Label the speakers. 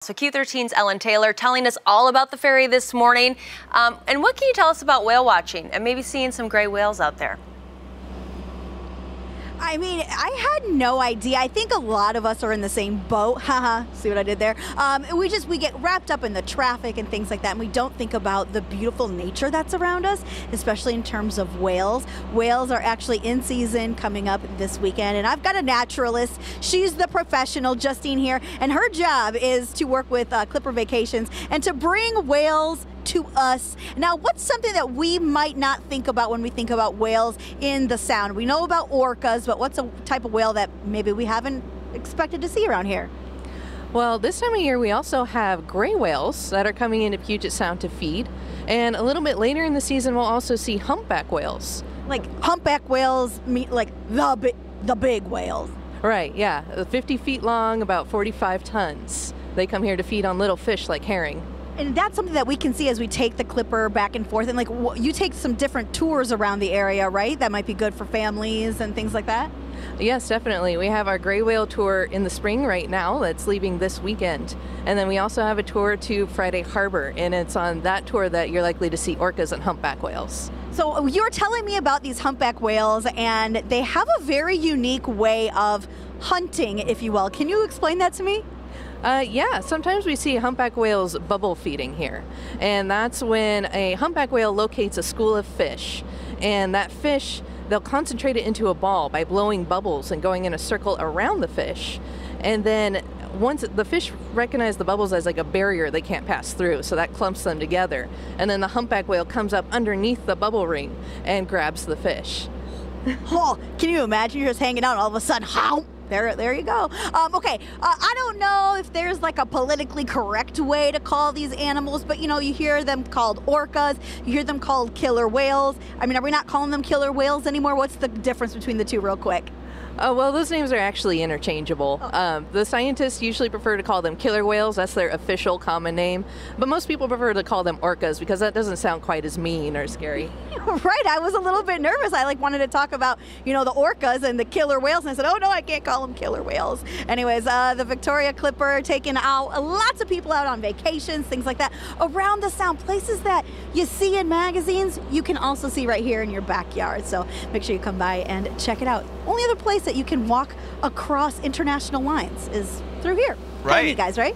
Speaker 1: So Q13's Ellen Taylor telling us all about the ferry this morning. And what can you tell us about whale watching and maybe seeing some gray whales out there?
Speaker 2: I mean, I had no idea. I think a lot of us are in the same boat. Haha, see what I did there? We get wrapped up in the traffic and things like that, and we don't think about the beautiful nature that's around us, especially in terms of whales. Whales are actually in season coming up this weekend, and I've got a naturalist. She's the professional, Justine here, and her job is to work with Clipper Vacations and to bring whales to us. Now, what's something that we might not think about when we think about whales in the Sound? We know about orcas, but what's a type of whale that maybe we haven't expected to see around here?
Speaker 3: Well, this time of year we also have gray whales that are coming into Puget Sound to feed, and a little bit later in the season we'll also see humpback whales.
Speaker 2: Like humpback whales, like the big whales.
Speaker 3: Right, yeah, 50 feet long, about 45 tons. They come here to feed on little fish like herring.
Speaker 2: And that's something that we can see as we take the Clipper back and forth. And like you take some different tours around the area, right? That might be good for families and things like that.
Speaker 3: Yes, definitely. We have our gray whale tour in the spring right now that's leaving this weekend. And then we also have a tour to Friday Harbor, and it's on that tour that you're likely to see orcas and humpback whales.
Speaker 2: So you're telling me about these humpback whales, and they have a very unique way of hunting, if you will. Can you explain that to me?
Speaker 3: Yeah, sometimes we see humpback whales bubble feeding here, and that's when a humpback whale locates a school of fish, and that fish, they'll concentrate it into a ball by blowing bubbles and going in a circle around the fish, and then once the fish recognize the bubbles as like a barrier they can't pass through, so that clumps them together, and then the humpback whale comes up underneath the bubble ring and grabs the fish.
Speaker 2: Oh, can you imagine you're just hanging out and all of a sudden, how? There you go. Okay, I don't know if there's like a politically correct way to call these animals, but you know, you hear them called orcas, you hear them called killer whales. I mean, are we not calling them killer whales anymore? What's the difference between the two real quick?
Speaker 3: Well, those names are actually interchangeable.
Speaker 2: Oh.
Speaker 3: The scientists usually prefer to call them killer whales. That's their official common name. But most people prefer to call them orcas because that doesn't sound quite as mean or scary.
Speaker 2: Right, I was a little bit nervous. I wanted to talk about, you know, the orcas and the killer whales, and I said, oh no, I can't call them killer whales. Anyways, the Victoria Clipper taking out lots of people out on vacations, things like that, around the Sound. Places that you see in magazines, you can also see right here in your backyard. So make sure you come by and check it out. Only other place that you can walk across international lines is through here.
Speaker 4: Right.
Speaker 2: You guys, right?